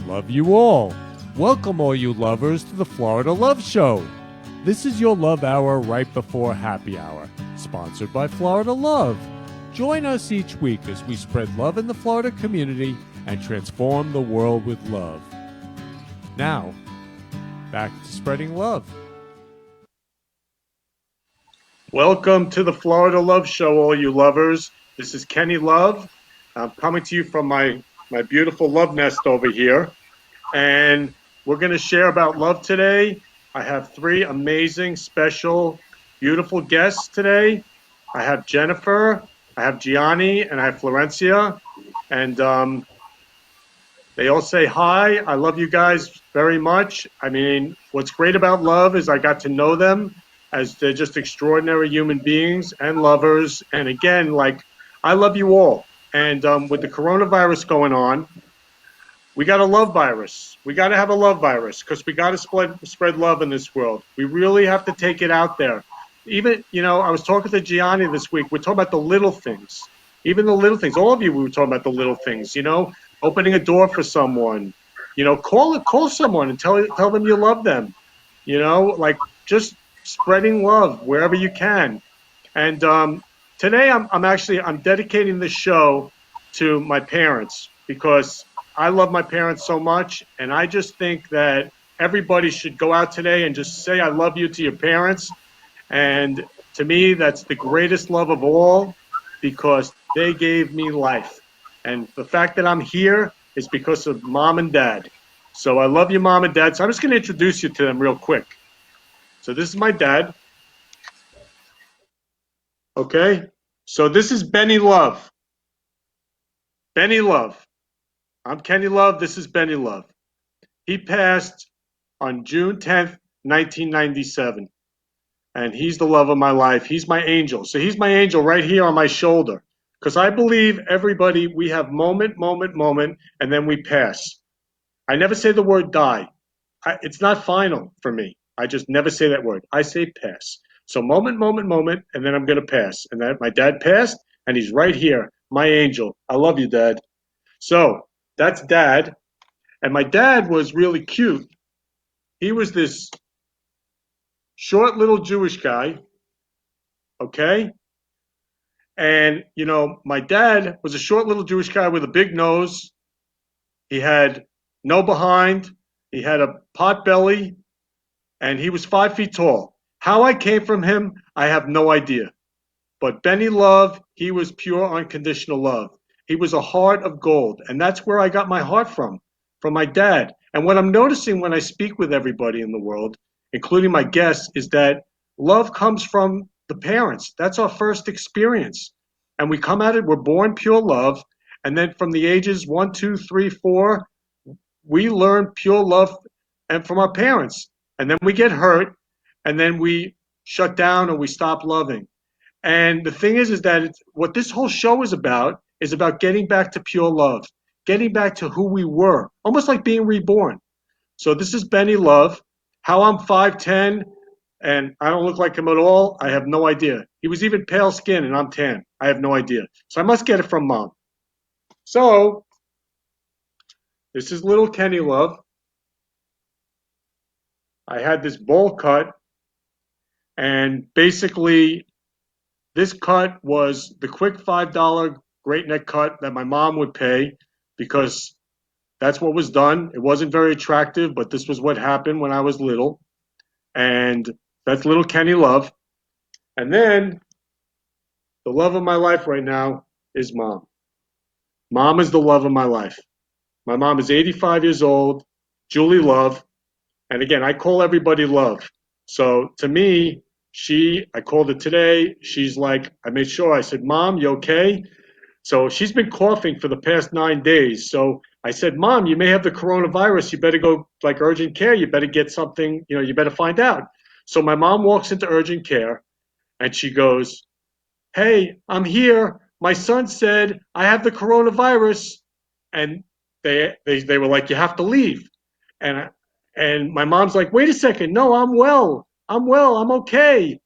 Love you all. Welcome, all you lovers, to the Florida Love Show. This is your love hour right before happy hour, sponsored by Florida Love. Join us each week as we spread love in the Florida community and transform the world with love. Now, back to spreading love. Welcome to the Florida Love Show, all you lovers. This is Kenny Love. I'm coming to you from my beautiful love nest over here. And we're going to share about love today. I have three amazing, special, beautiful guests today. I have Jennifer, I have Gianni, and I have Florencia. And they all say hi. I love you guys very much. I mean, what's great about love is I got to know them as they're just extraordinary human beings and lovers. And again, like, I love you all. And with the coronavirus going on, we got a love virus. We got to have a love virus because we got to spread love in this world. We really have to take it out there. Even, I was talking to Gianni this week. We're talking about the little things. Even the little things. All of you, we were talking about the little things, opening a door for someone, call someone and tell them you love them, like just spreading love wherever you can. And today I'm dedicating this show to my parents because I love my parents so much, and I just think that everybody should go out today and just say I love you to your parents. And to me, that's the greatest love of all because they gave me life. And the fact that I'm here is because of mom and dad. So I love you, mom and dad. So I'm just going to introduce you to them real quick. So this is my dad. Okay? So this is Benny Love. Benny Love. I'm Kenny Love. This is Benny Love. He passed on June 10th, 1997. And he's the love of my life. He's my angel. So he's my angel right here on my shoulder. Because I believe everybody, we have moment, and then we pass. I never say the word die. It's not final for me. I just never say that word. I say pass. So moment, and then I'm going to pass. And that my dad passed, and he's right here, my angel. I love you, Dad. So that's Dad. And my dad was really cute. He was this short little Jewish guy, okay? And, my dad was a short little Jewish guy with a big nose. He had no behind. He had a pot belly. And he was 5 feet tall. How I came from him, I have no idea. But Benny Love, he was pure unconditional love. He was a heart of gold. And that's where I got my heart from my dad. And what I'm noticing when I speak with everybody in the world, including my guests, is that love comes from the parents. That's our first experience. And we come at it, we're born pure love. And then from the ages 1, 2, 3, 4, we learn pure love and from our parents. And then we get hurt, and then we shut down or we stop loving. And the thing is that what this whole show is about getting back to pure love, getting back to who we were, almost like being reborn. So this is Benny Love. How I'm 5'10", and I don't look like him at all, I have no idea. He was even pale skin, and I'm tan. I have no idea. So I must get it from mom. So this is little Kenny Love. I had this bowl cut, and basically this cut was the quick $5 great neck cut that my mom would pay because that's what was done. It wasn't very attractive, but this was what happened when I was little. And that's little Kenny Love. And then the love of my life right now is mom. Mom is the love of my life. My mom is 85 years old, Julie Love. And again, I call everybody Love. So to me, I called her today. She's like, I made sure. I said, Mom, you okay? So she's been coughing for the past 9 days. So I said, Mom, you may have the coronavirus. You better go like urgent care. You better get something, you better find out. So my mom walks into urgent care and she goes, hey, I'm here. My son said I have the coronavirus. And they were like, you have to leave. And my mom's like, wait a second. No, I'm well. I'm okay.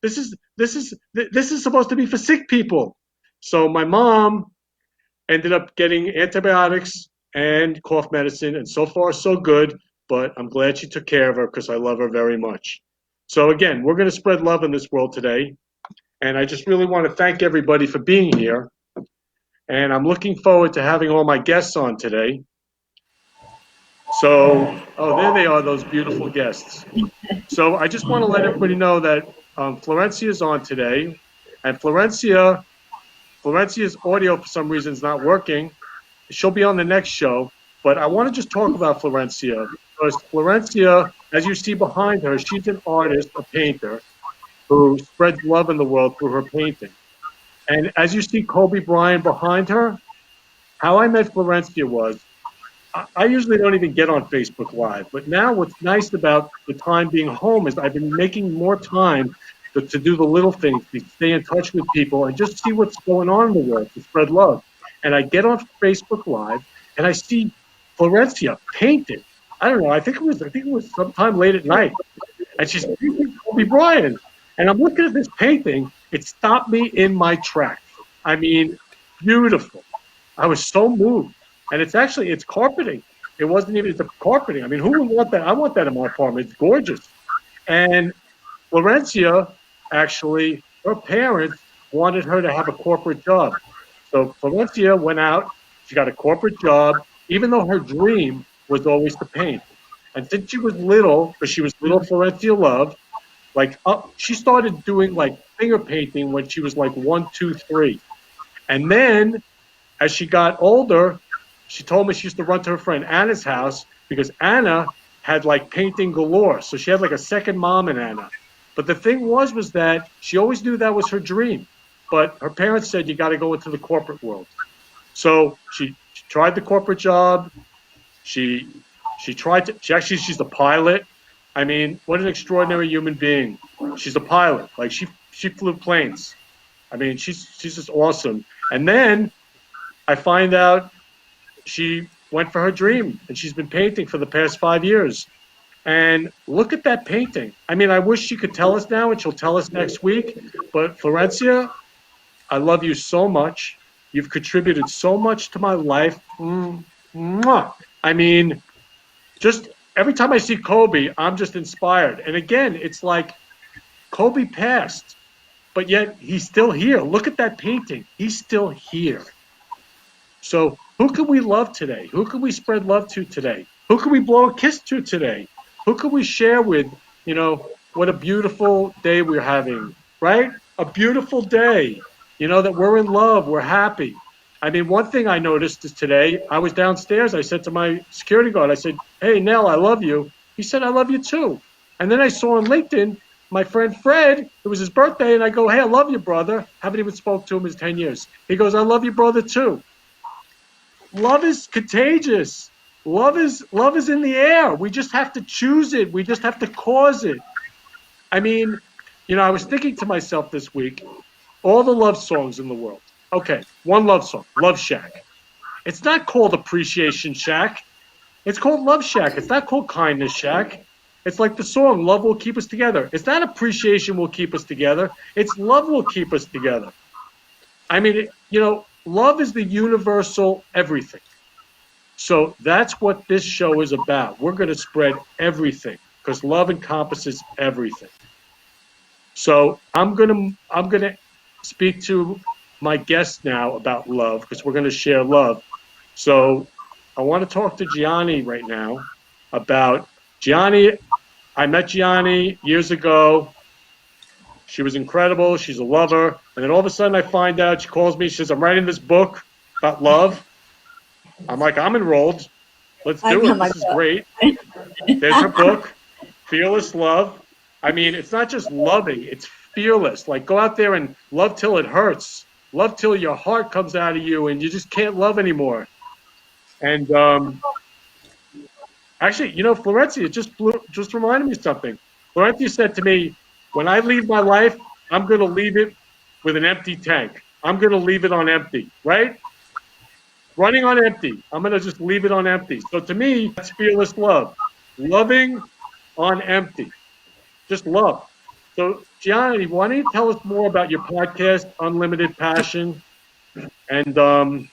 This is supposed to be for sick people. So my mom ended up getting antibiotics and cough medicine, and so far so good, but I'm glad she took care of her because I love her very much. So again, we're going to spread love in this world today, and I just really want to thank everybody for being here, and I'm looking forward to having all my guests on today. So, oh, there they are, those beautiful guests. So I just want to let everybody know that Florencia is on today, and Florencia's audio for some reason is not working. She'll be on the next show, but I want to just talk about Florencia because Florencia, as you see behind her, she's an artist, a painter who spreads love in the world through her painting. And as you see Kobe Bryant behind her, how I met Florencia was I usually don't even get on Facebook Live, but now what's nice about the time being home is I've been making more time to do the little things, to stay in touch with people and just see what's going on in the world, to spread love. And I get on Facebook Live and I see Florencia painted. I don't know. I think it was sometime late at night, and she's painting Kobe Bryant. And I'm looking at this painting. It stopped me in my tracks. I mean, beautiful. I was so moved. And it's carpeting. It wasn't even the carpeting. I mean, who would want that? I want that in my apartment. It's gorgeous. And Florencia, actually, her parents wanted her to have a corporate job. So Florencia went out. She got a corporate job, even though her dream was always to paint. And since she was little, because she was little Florencia Love, she started doing like finger painting when she was like 1, 2, 3. And then as she got older, she told me she used to run to her friend Anna's house because Anna had like painting galore. So she had like a second mom in Anna. But the thing was that she always knew that was her dream. But her parents said, you got to go into the corporate world. So she tried the corporate job. She's a pilot. I mean, what an extraordinary human being. She's a pilot. Like she flew planes. I mean, she's just awesome. And then I find out she went for her dream, and she's been painting for the past 5 years. And look at that painting. I mean, I wish she could tell us now, and she'll tell us next week. But Florencia, I love you so much. You've contributed so much to my life. Mwah. I mean, just every time I see Kobe, I'm just inspired. And again, it's like Kobe passed, but yet he's still here. Look at that painting. He's still here. So who can we love today? Who can we spread love to today? Who can we blow a kiss to today? Who can we share with, what a beautiful day we're having, right? A beautiful day, that we're in love, we're happy. I mean, one thing I noticed is today, I was downstairs, I said to my security guard, I said, hey, Nell, I love you. He said, I love you too. And then I saw on LinkedIn, my friend Fred, it was his birthday, and I go, hey, I love you, brother. Haven't even spoke to him in 10 years. He goes, I love you, brother, too. Love is contagious. Love is in the air. We just have to choose it. We just have to cause it. I mean, I was thinking to myself this week, all the love songs in the world. Okay, one love song, Love Shack. It's not called Appreciation Shack. It's called Love Shack. It's not called Kindness Shack. It's like the song, Love Will Keep Us Together. It's not appreciation will keep us together. It's love will keep us together. I mean, love is the universal everything. So that's what this show is about. We're going to spread everything because love encompasses everything. So I'm going to speak to my guests now about love because we're going to share love. So I want to talk to Gianni right now about Gianni. I met Gianni years ago. She was incredible. She's a lover. And then all of a sudden I find out, she calls me, she says, I'm writing this book about love. I'm like, I'm enrolled. Let's do it. This is great. There's her book, Fearless Love. I mean, it's not just loving, it's fearless. Like, go out there and love till it hurts. Love till your heart comes out of you and you just can't love anymore. And actually, Florencia just reminded me of something. Florencia said to me, when I leave my life, I'm going to leave it with an empty tank. I'm going to leave it on empty, right? Running on empty. I'm going to just leave it on empty. So to me, that's fearless love. Loving on empty. Just love. So Gianni, why don't you tell us more about your podcast, Unlimited Passion? And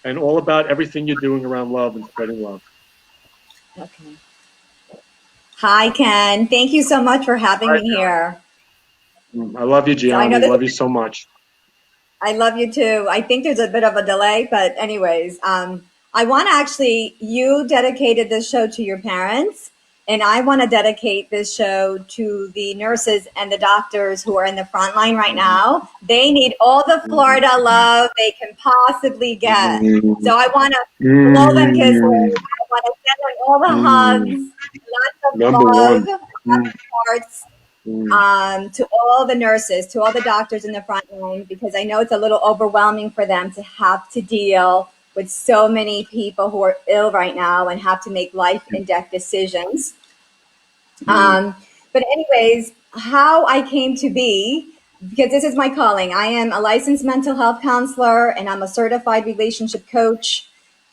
and all about everything you're doing around love and spreading love. Okay. Hi, Ken. Thank you so much for having Hi, me here. I love you, So I know Gianni. this. Love you so much. I love you too. I think there's a bit of a delay, but anyways, I want to actually. You dedicated this show to your parents, and I want to dedicate this show to the nurses and the doctors who are in the front line right now. They need all the Florida love they can possibly get. So I want to blow them kisses. I want to send them all the hugs, lots of Number love, one. lots of hearts, to all the nurses, to all the doctors in the front line, because I know it's a little overwhelming for them to have to deal with so many people who are ill right now and have to make life and death decisions. But anyways, how I came to be, because this is my calling. I am a licensed mental health counselor and I'm a certified relationship coach.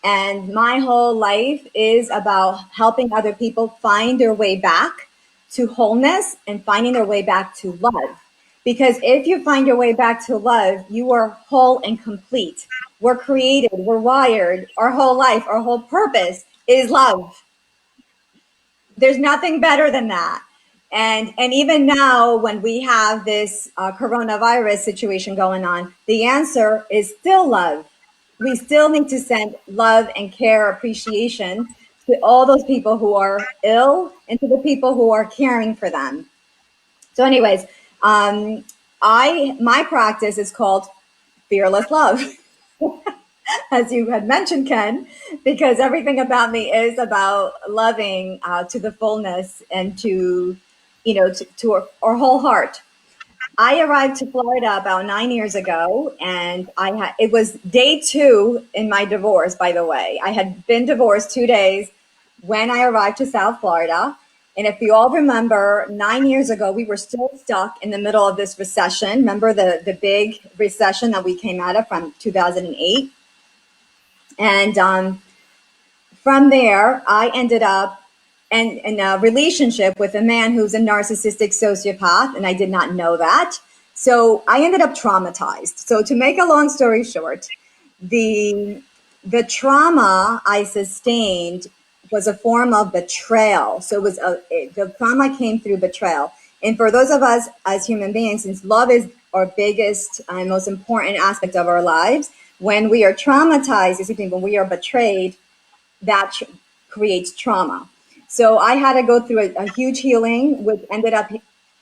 And my whole life is about helping other people find their way back to wholeness and finding their way back to love. Because if you find your way back to love, you are whole and complete. We're created, we're wired, our whole life, our whole purpose is love. There's nothing better than that. And even now, when we have this coronavirus situation going on, the answer is still love. We still need to send love and care, appreciation to all those people who are ill and to the people who are caring for them. So, anyways, I my practice is called Fearless Love. As you had mentioned, Ken, because everything about me is about loving to the fullness and to our whole heart. I arrived to Florida about 9 years ago, and it was day two in my divorce. By the way, I had been divorced 2 days when I arrived to South Florida. And if you all remember, 9 years ago, we were still stuck in the middle of this recession. Remember the big recession that we came out of from 2008? And from there, I ended up in a relationship with a man who's a narcissistic sociopath, and I did not know that. So I ended up traumatized. So to make a long story short, the the trauma I sustained was a form of betrayal. So the trauma came through betrayal. And for those of us as human beings, since love is our biggest and most important aspect of our lives, when we are traumatized, when we are betrayed, that creates trauma. So I had to go through a huge healing, which ended up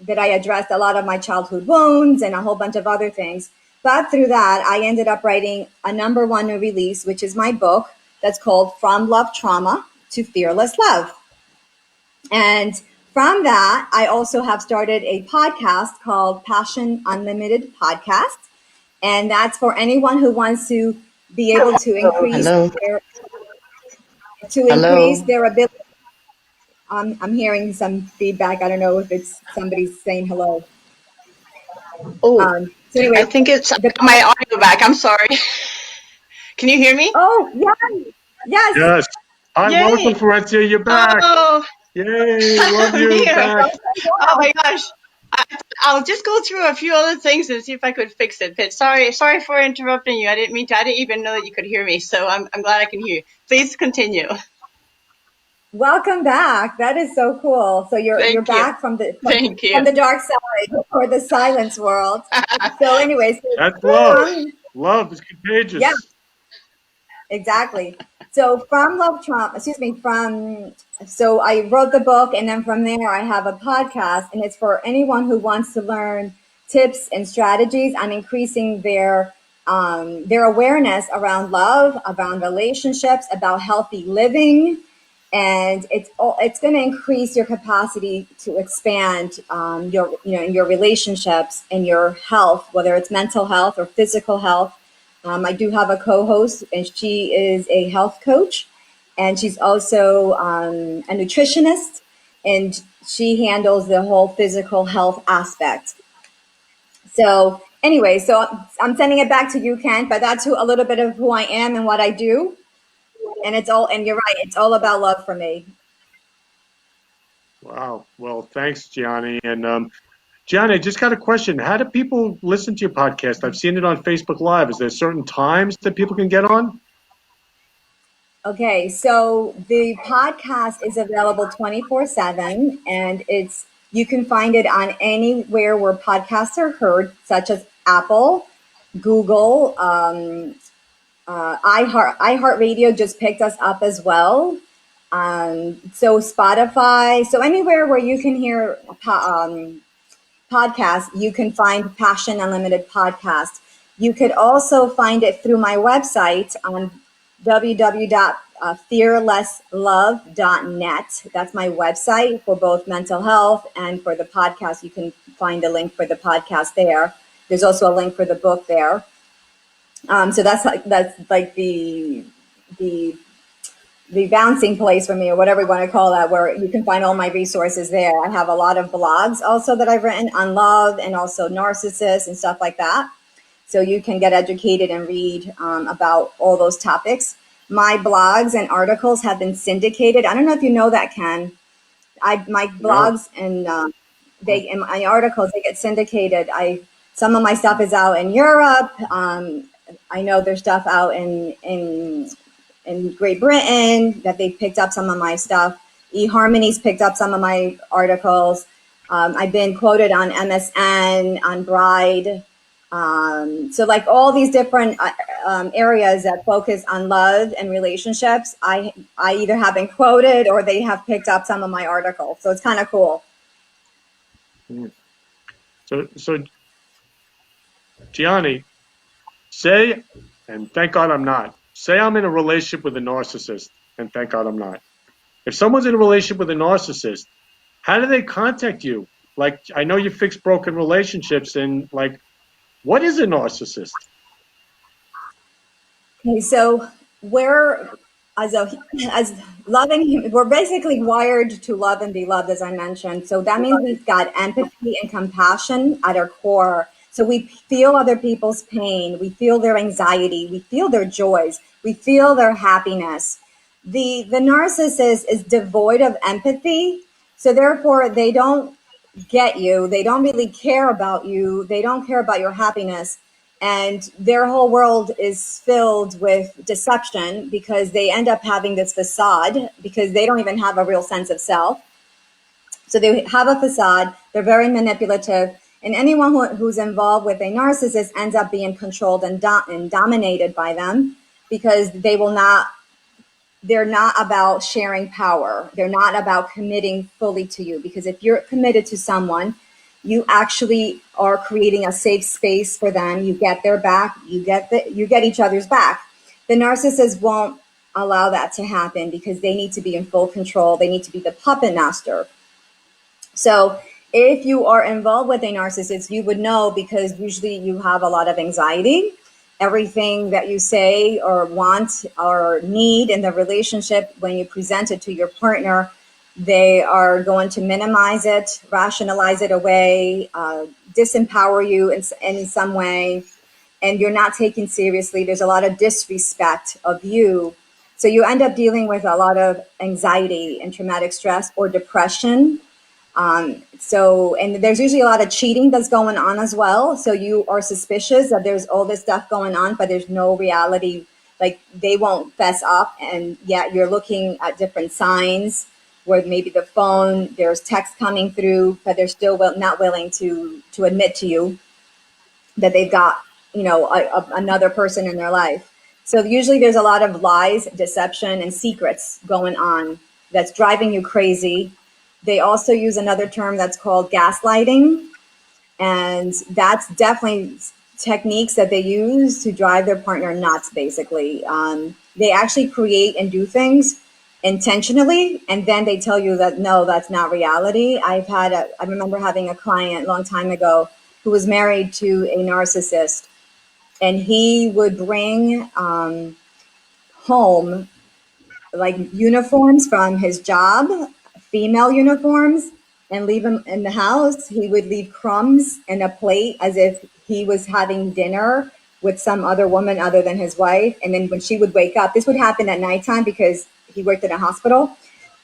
that I addressed a lot of my childhood wounds and a whole bunch of other things. But through that, I ended up writing a number one new release, which is my book that's called From Love Trauma to Fearless Love. And from that, I also have started a podcast called Passion Unlimited Podcast. And that's for anyone who wants to be able to Hello. increase Hello. their ability. I'm hearing some feedback. I don't know if it's somebody saying hello. Oh, So I anyway, think it's the my audio back. I'm sorry. Can you hear me? oh yeah, yes. Yes. Hi, welcome, Yay. Florencia. You're back. Oh, Yay, love I'm you. here. Back. Oh my gosh. I, I'll just go through a few other things and see if I could fix it. But sorry for interrupting you. I didn't mean to. I didn't even know that you could hear me. So I'm glad I can hear you. Please continue. Welcome back. That is so cool. So you're Thank you. back from the Thank from you. the dark side or the silence world. So anyway, That's so love. from Love is yeah, contagious. exactly. So from Love Trump, excuse me, so I wrote the book and then from there I have a podcast and it's for anyone who wants to learn tips and strategies on increasing their awareness around love, around relationships, about healthy living. And it's going to increase your capacity to expand in your relationships and your health, whether it's mental health or physical health. I do have a co-host, and she is a health coach, and she's also a nutritionist, and she handles the whole physical health aspect. So anyway, so I'm sending it back to you, Ken. But that's a little bit of who I am and what I do, and and you're right, it's all about love for me. Wow. Well, thanks, Gianni. And Gianni, I just got a question. How do people listen to your podcast? I've seen it on Facebook Live. Is there certain times that people can get on? Okay, so the podcast is available 24/7, and you can find it on anywhere where podcasts are heard, such as Apple, Google, iHeartRadio just picked us up as well. So Spotify, so anywhere where you can hear podcast, you can find Passion Unlimited podcast. You could also find it through my website on www.fearlesslove.net. That's my website for both mental health and for the podcast. You can find a link for the podcast there. There's also a link for the book there. So that's like the bouncing place for me, or whatever you want to call that, where you can find all my resources there. I have a lot of blogs also that I've written on love and also narcissists and stuff like that. So you can get educated and read about all those topics. My blogs and articles have been syndicated. I don't know if you know that, Ken. My blogs and my articles, they get syndicated. Some of my stuff is out in Europe. I know there's stuff out in Great Britain that they picked up some of my stuff. eHarmony's picked up some of my articles. I've been quoted on MSN, on Bride. So like all these different areas that focus on love and relationships, I either have been quoted or they have picked up some of my articles. So it's kind of cool. So Gianni, say, and thank God I'm not, say I'm in a relationship with a narcissist, and thank God I'm not. If someone's in a relationship with a narcissist, how do they contact you? Like, I know you fix broken relationships, and like, what is a narcissist? Okay, so we're as loving, we're basically wired to love and be loved, as I mentioned. So that means we've got empathy and compassion at our core. So we feel other people's pain, we feel their anxiety, we feel their joys, we feel their happiness. The narcissist is devoid of empathy, so therefore they don't get you. They don't really care about you. They don't care about your happiness. And their whole world is filled with deception because they end up having this facade because they don't even have a real sense of self. So they have a facade. They're very manipulative. And anyone who's involved with a narcissist ends up being controlled and dominated by them because they're not about sharing power. They're not about committing fully to you, because if you're committed to someone, you actually are creating a safe space for them. You get their back, you get each other's back. The narcissist won't allow that to happen because they need to be in full control. They need to be the puppet master. So if you are involved with a narcissist, you would know, because usually you have a lot of anxiety. Everything that you say or want or need in the relationship, when you present it to your partner, they are going to minimize it, rationalize it away, disempower you in some way, and you're not taken seriously. There's a lot of disrespect of you. So you end up dealing with a lot of anxiety and traumatic stress or depression. And there's usually a lot of cheating that's going on as well. So you are suspicious that there's all this stuff going on, but there's no reality. Like, they won't fess up, and yet you're looking at different signs where maybe the phone, there's text coming through, but they're still not willing to admit to you that they've got, another person in their life. So usually there's a lot of lies, deception, and secrets going on that's driving you crazy. They also use another term that's called gaslighting, and that's definitely techniques that they use to drive their partner nuts, basically. They actually create and do things intentionally, and then they tell you that, no, that's not reality. I remember having a client a long time ago who was married to a narcissist, and he would bring home like uniforms from his job, female uniforms, and leave them in the house. He would leave crumbs in a plate as if he was having dinner with some other woman other than his wife. And then when she would wake up, this would happen at nighttime because he worked in a hospital.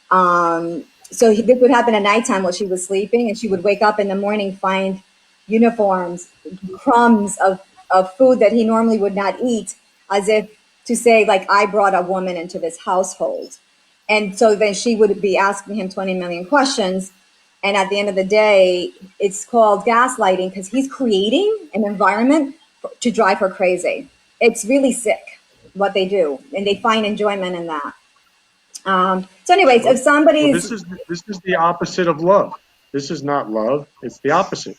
This would happen at nighttime while she was sleeping, and she would wake up in the morning, find uniforms, crumbs of food that he normally would not eat, as if to say, like, I brought a woman into this household. And so then she would be asking him 20 million questions. And at the end of the day, it's called gaslighting because he's creating an environment to drive her crazy. It's really sick what they do, and they find enjoyment in that. So, anyways, if Well, somebody's, this is the opposite of love. This is not love. It's the opposite.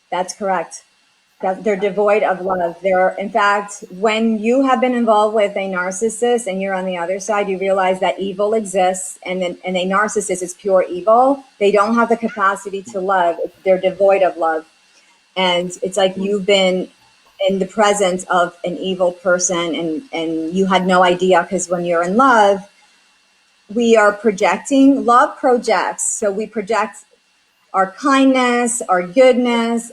that's correct. That they're devoid of love. They're, in fact, when you have been involved with a narcissist and you're on the other side, you realize that evil exists, and a narcissist is pure evil. They don't have the capacity to love. They're devoid of love, and it's like you've been in the presence of an evil person, and you had no idea, because when you're in love, we are projecting. Love projects, so we project our kindness, our goodness.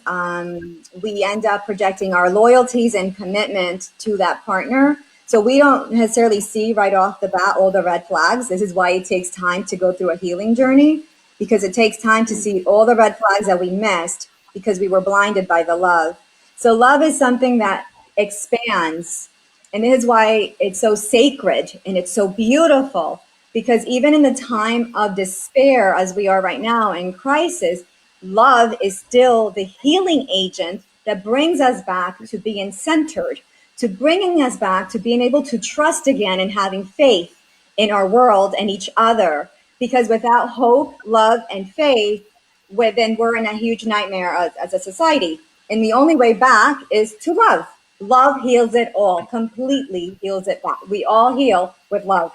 We end up projecting our loyalties and commitment to that partner. So we don't necessarily see right off the bat all the red flags. This is why it takes time to go through a healing journey, because it takes time to see all the red flags that we missed because we were blinded by the love. So love is something that expands. And this is why it's so sacred and it's so beautiful, because even in the time of despair, as we are right now in crisis, love is still the healing agent that brings us back to being centered, to bringing us back to being able to trust again and having faith in our world and each other. Because without hope, love, and faith, then we're in a huge nightmare as a society. And the only way back is to love. Love heals it all, completely heals it back. We all heal with love.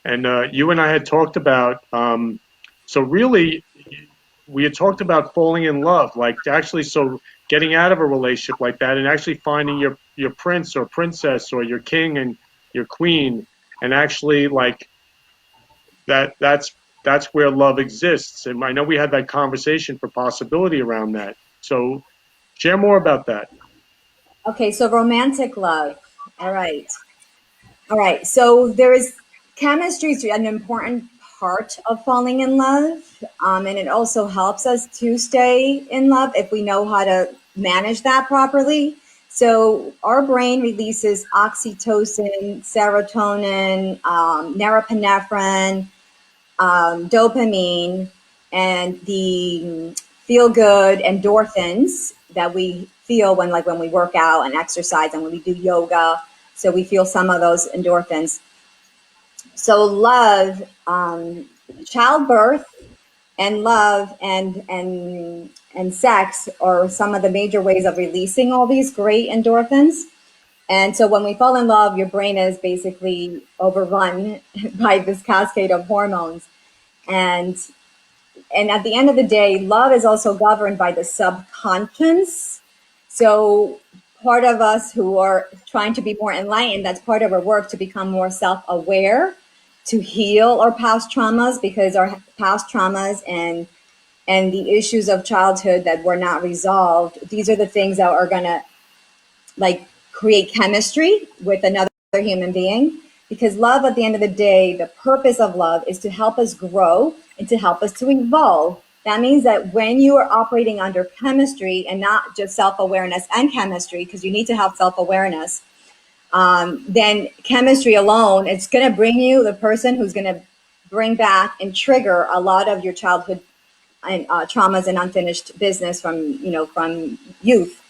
And you and I had talked about, so really, we had talked about falling in love, like actually, so getting out of a relationship like that and actually finding your prince or princess or your king and your queen, and actually like that's where love exists. And I know we had that conversation for possibility around that. So share more about that. Okay, so romantic love. All right. All right. So there is chemistry is an important part of falling in love. And it also helps us to stay in love if we know how to manage that properly. So our brain releases oxytocin, serotonin, norepinephrine, dopamine, and the feel good endorphins that we feel when we work out and exercise and when we do yoga. So we feel some of those endorphins. So love, childbirth, and love and sex are some of the major ways of releasing all these great endorphins. And so when we fall in love, your brain is basically overrun by this cascade of hormones. And and at the end of the day, love is also governed by the subconscious. So part of us who are trying to be more enlightened, that's part of our work, to become more self-aware, to heal our past traumas, because our past traumas and the issues of childhood that were not resolved, these are the things that are going to like create chemistry with another human being. Because love, at the end of the day, the purpose of love is to help us grow and to help us to evolve. That means that when you are operating under chemistry and not just self-awareness and chemistry, because you need to have self-awareness, then chemistry alone, it's going to bring you the person who's going to bring back and trigger a lot of your childhood and traumas and unfinished business from youth.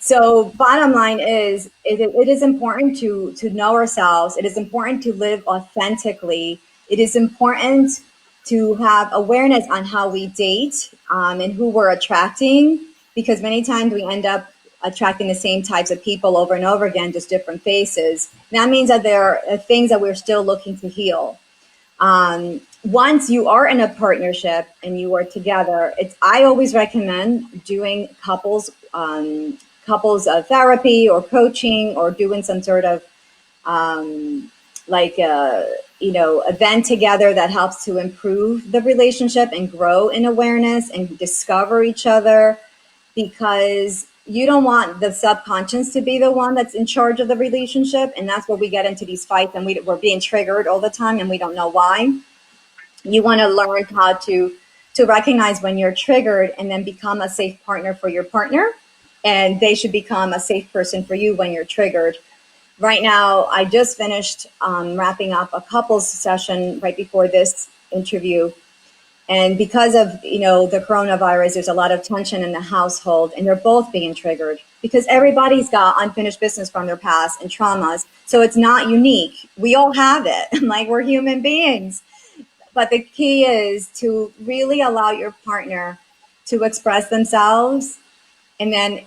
So bottom line is, it is important to know ourselves. It is important to live authentically. It is important to have awareness on how we date and who we're attracting, because many times we end up attracting the same types of people over and over again, just different faces. That means that there are things that we're still looking to heal. Once you are in a partnership and you are together, I always recommend doing couples therapy or coaching, or doing some sort of event together that helps to improve the relationship and grow in awareness and discover each other, because you don't want the subconscious to be the one that's in charge of the relationship. And that's where we get into these fights, and we're being triggered all the time and we don't know why. You want to learn how to to recognize when you're triggered and then become a safe partner for your partner. And they should become a safe person for you when you're triggered. Right now, I just finished wrapping up a couples session right before this interview. And because of, the coronavirus, there's a lot of tension in the household, and they're both being triggered because everybody's got unfinished business from their past and traumas. So it's not unique. We all have it. Like, we're human beings. But the key is to really allow your partner to express themselves, and then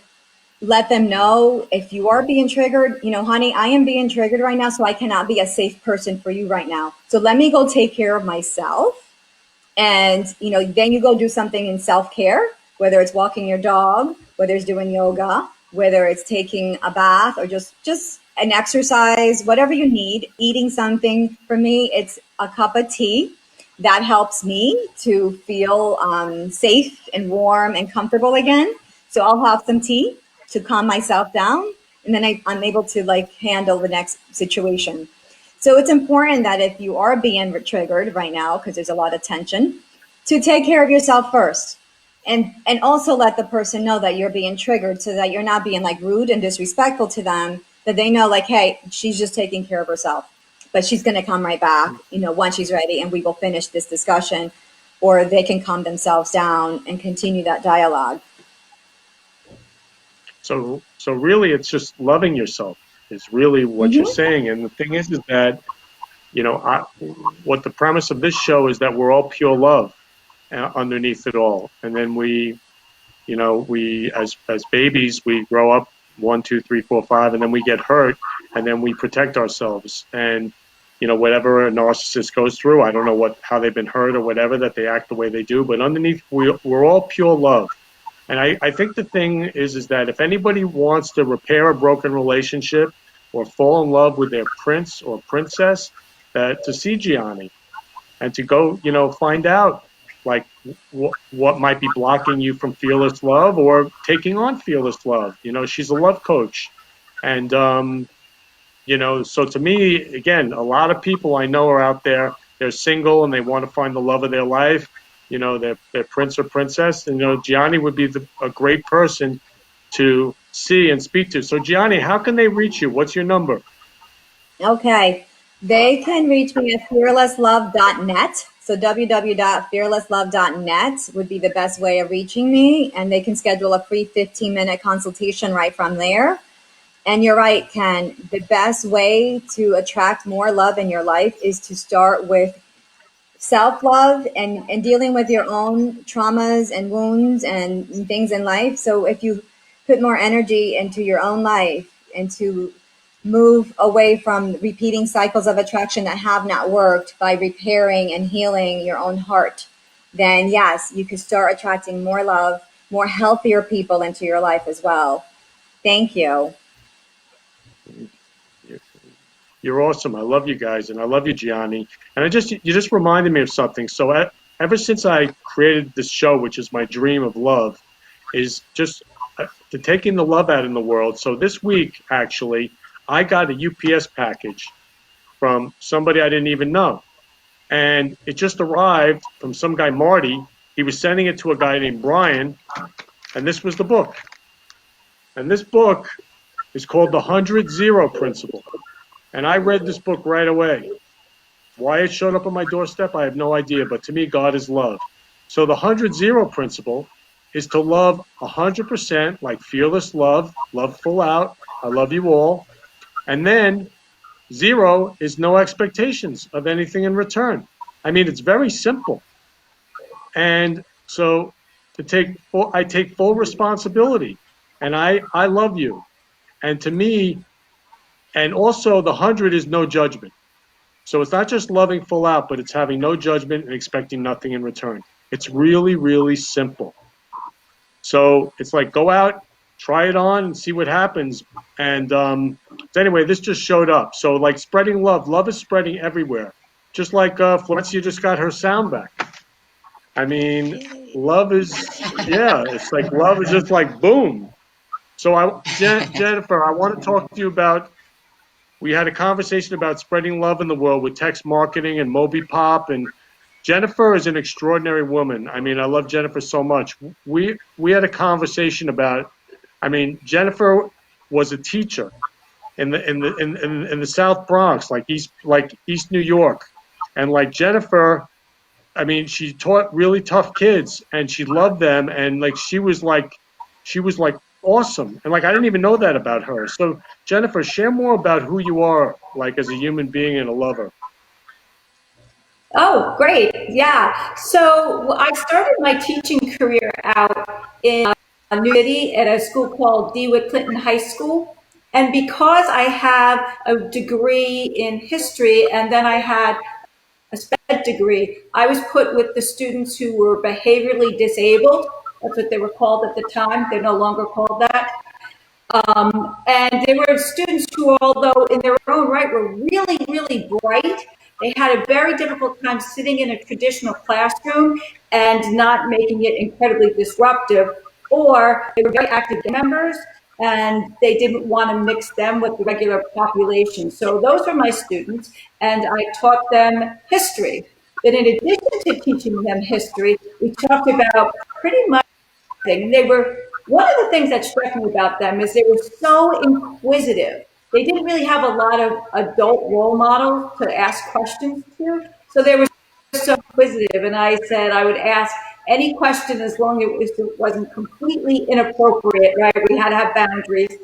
let them know if you are being triggered, honey, I am being triggered right now, so I cannot be a safe person for you right now. So let me go take care of myself. And, then you go do something in self-care, whether it's walking your dog, whether it's doing yoga, whether it's taking a bath, or just an exercise, whatever you need, eating something. For me, it's a cup of tea. That helps me to feel safe and warm and comfortable again. So I'll have some tea to calm myself down, and then I'm able to handle the next situation. So it's important that if you are being triggered right now, because there's a lot of tension, to take care of yourself first. And also let the person know that you're being triggered, so that you're not being rude and disrespectful to them, that they know hey, she's just taking care of herself, but she's going to come right back, once she's ready, and we will finish this discussion, or they can calm themselves down and continue that dialogue. So really, it's just loving yourself is really what you're saying. And the thing is that, what the premise of this show is, that we're all pure love underneath it all. And then we as babies, we grow up 1, 2, 3, 4, 5, and then we get hurt, and then we protect ourselves. And whatever a narcissist goes through, I don't know how they've been hurt or whatever, that they act the way they do, but underneath we're all pure love. And I think the thing is that if anybody wants to repair a broken relationship or fall in love with their prince or princess, to see Gianni and to go, find out what might be blocking you from fearless love or taking on fearless love. She's a love coach. And, so to me, again, a lot of people I know are out there, they're single and they want to find the love of their life. Their prince or princess, and Gianni would be a great person to see and speak to. So Gianni, how can they reach you? What's your number? Okay, they can reach me at fearlesslove.net. So www.fearlesslove.net would be the best way of reaching me, and they can schedule a free 15-minute consultation right from there. And you're right, Ken, the best way to attract more love in your life is to start with self-love and dealing with your own traumas and wounds and things in life. So if you put more energy into your own life and to move away from repeating cycles of attraction that have not worked by repairing and healing your own heart, then yes, you can start attracting more love, more healthier people into your life as well. Thank you. You're awesome. I love you guys, and I love you, Gianni. And you just reminded me of something. So ever since I created this show, which is my dream of love, is just to taking the love out in the world. So this week, actually, I got a UPS package from somebody I didn't even know. And it just arrived from some guy, Marty. He was sending it to a guy named Brian, and this was the book. And this book is called The 100-0 Principle. And I read this book right away. Why it showed up on my doorstep, I have no idea. But to me, God is love. So the 100-0 principle is to love 100%, like fearless love, love full out. I love you all. And then 0 is no expectations of anything in return. I mean, it's very simple. And so I take full responsibility. And I love you. And to me, and also the 100 is no judgment. So it's not just loving full out, but it's having no judgment and expecting nothing in return. It's really, really simple. So it's like, go out, try it on, and see what happens. And anyway, this just showed up. So like spreading love. Love is spreading everywhere. Just like Florencia just got her sound back. I mean, love is, it's like love is just like boom. So Jennifer, I want to talk to you about, we had a conversation about spreading love in the world with text marketing and MobiPop, and Jennifer is an extraordinary woman. I mean, I love Jennifer so much. We had a conversation about. I mean, Jennifer was a teacher in the South Bronx, like East New York, and like Jennifer. I mean, she taught really tough kids, and she loved them, and like she was like awesome, and like I didn't even know that about her. So Jennifer, share more about who you are, like as a human being and a lover. Oh, great. Yeah. So I started my teaching career out in New City at a school called DeWitt Clinton High School. And because I have a degree in history and then I had a sped degree, I was put with the students who were behaviorally disabled. That's what they were called at the time. They're no longer called that. And they were students who, although in their own right, were really, really bright. They had a very difficult time sitting in a traditional classroom and not making it incredibly disruptive, or they were very active members and they didn't want to mix them with the regular population. So those were my students, and I taught them history. But in addition to teaching them history, we talked about pretty much thing. They were one of the things that struck me about them is they were so inquisitive. They didn't really have a lot of adult role models to ask questions to, so they were so inquisitive. And I said I would ask any question as long as it wasn't completely inappropriate. Right? We had to have boundaries,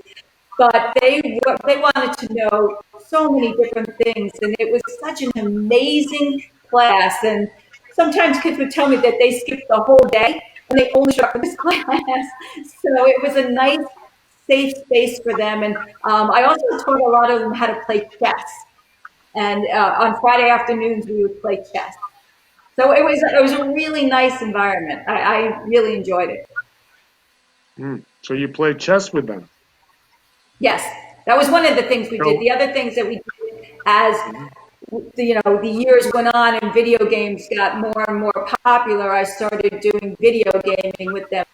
but they wanted to know so many different things, and it was such an amazing class. And sometimes kids would tell me that they skipped the whole day and they only showed up for this class. So it was a nice, safe space for them. And I also taught a lot of them how to play chess. And on Friday afternoons, we would play chess. So it was a really nice environment. I really enjoyed it. So you played chess with them. Yes, that was one of the things we did. The other things that we did as the years went on and video games got more and more popular, I started doing video gaming with them.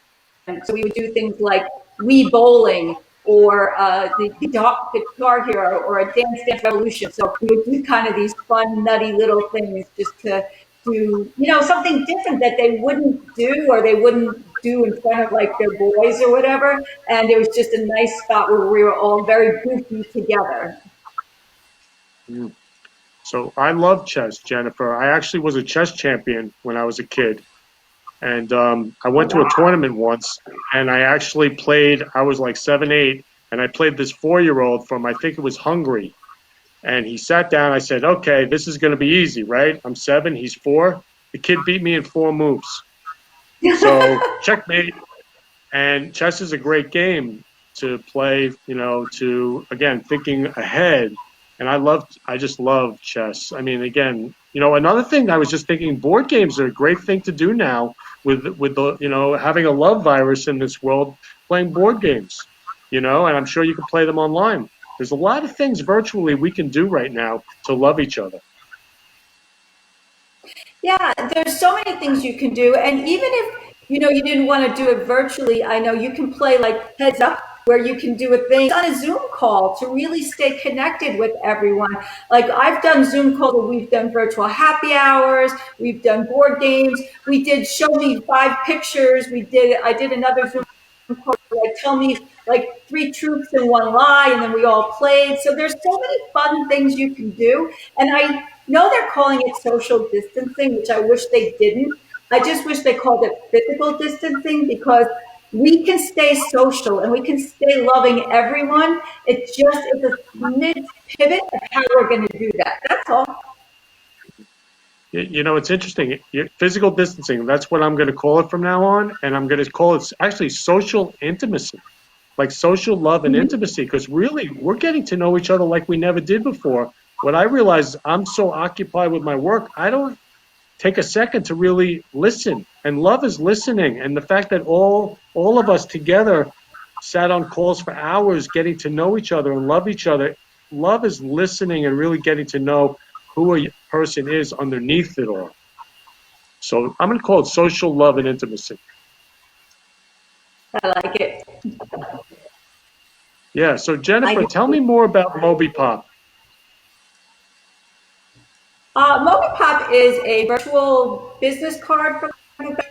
And so we would do things like Wii Bowling or the Guitar Hero or a Dance Dance Revolution. So we would do kind of these fun, nutty little things just to do, something different that they wouldn't do or they wouldn't do in front of like their boys or whatever. And it was just a nice spot where we were all very goofy together. So I love chess, Jennifer. I actually was a chess champion when I was a kid. And I went to a tournament once, and I actually played, I was like 7, 8, and I played this 4-year-old from, I think it was Hungary. And he sat down, I said, okay, this is going to be easy, right? I'm 7, he's 4. The kid beat me in 4 moves. So checkmate. And chess is a great game to play, again, thinking ahead. And I just love chess. I mean, again, another thing I was just thinking, board games are a great thing to do now with the, having a love virus in this world, playing board games, and I'm sure you can play them online. There's a lot of things virtually we can do right now to love each other. Yeah, there's so many things you can do. And even if, you didn't want to do it virtually, I know you can play like Heads Up, where you can do a thing on a Zoom call to really stay connected with everyone. Like I've done Zoom calls where we've done virtual happy hours, we've done board games, we did show me 5 pictures, I did another Zoom call like tell me like 3 truths and 1 lie, and then we all played. So there's so many fun things you can do. And I know they're calling it social distancing, which I wish they didn't. I just wish they called it physical distancing, because we can stay social and we can stay loving everyone. It just is a mid pivot of how we're going to do that. That's all. It's interesting. Physical distancing, that's what I'm going to call it from now on. And I'm going to call it actually social intimacy, like social love and intimacy, because really we're getting to know each other like we never did before. What I realize, I'm so occupied with my work, I don't take a second to really listen. And love is listening. And the fact that all of us together sat on calls for hours getting to know each other and love each other. Love is listening and really getting to know who a person is underneath it all. So I'm going to call it social love and intimacy. I like it. Yeah, so Jennifer, tell me more about Moby Pop. MobiPop is a virtual business card for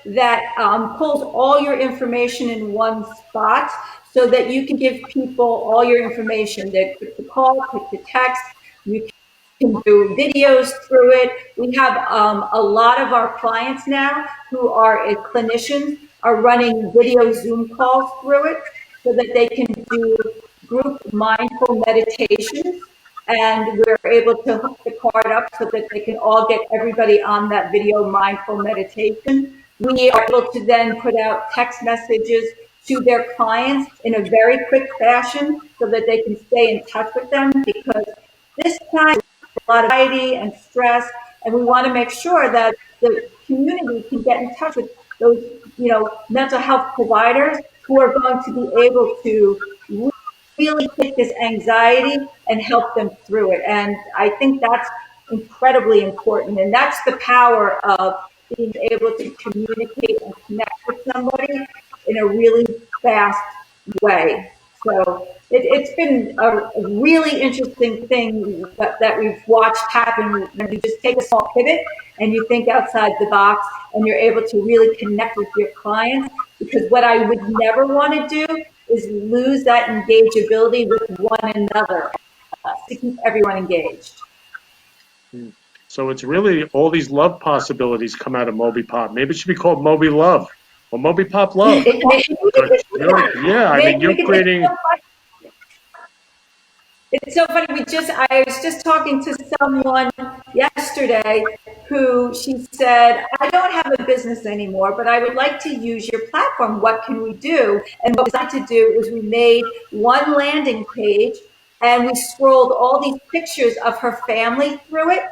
that pulls all your information in one spot so that you can give people all your information. They click the call, click the text. You can do videos through it. We have a lot of our clients now who are clinicians are running video Zoom calls through it so that they can do group mindful meditations, and we're able to hook the card up so that they can all get everybody on that video mindful meditation. We are able to then put out text messages to their clients in a very quick fashion so that they can stay in touch with them, because this time a lot of anxiety and stress, and we want to make sure that the community can get in touch with those, mental health providers who are going to be able to really take this anxiety and help them through it. And I think that's incredibly important. And that's the power of being able to communicate and connect with somebody in a really fast way. So it's been a really interesting thing that we've watched happen when you just take a small pivot and you think outside the box and you're able to really connect with your clients. Because what I would never want to do is lose that engageability with one another, to keep everyone engaged. So it's really all these love possibilities come out of MobiPop. Maybe it should be called Moby Love or MobiPop Love. Yeah, I mean, you're creating. It's so funny. I was just talking to someone yesterday who she said, I don't have a business anymore, but I would like to use your platform. What can we do? And what we decided to do is we made one landing page and we scrolled all these pictures of her family through it.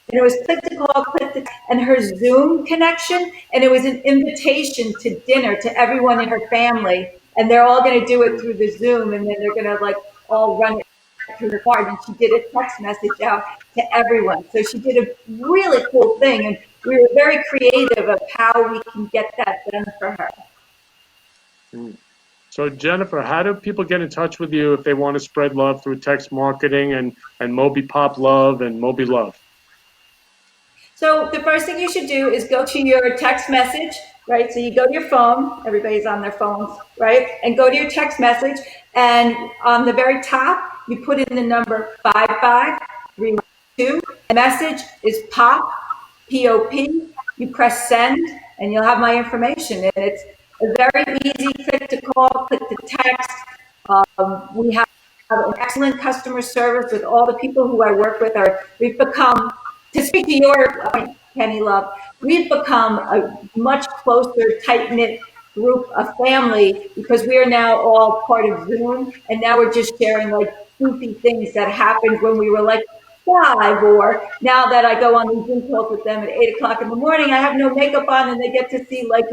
And it was click to call, click to, and her Zoom connection. And it was an invitation to dinner to everyone in her family. And they're all going to do it through the Zoom. And then they're going to all run it through her card, and she did a text message out to everyone. So she did a really cool thing, and we were very creative of how we can get that done for her. So Jennifer, how do people get in touch with you if they want to spread love through text marketing and MobiPop Love and Moby Love? So the first thing you should do is go to your text message, right? So you go to your phone, everybody's on their phones, right? And go to your text message, and on the very top, you put in the number 55312. The message is POP, P-O-P. You press send, and you'll have my information. And it's a very easy click to call, click to text. We have an excellent customer service with all the people who I work with. We've become, to speak to your point, Kenny Love, we've become a much closer, tight-knit group, a family, because we are now all part of Zoom, and now we're just sharing goofy things that happened when we were 5, or now that I go on these Zoom calls with them at 8 o'clock in the morning, I have no makeup on, and they get to see what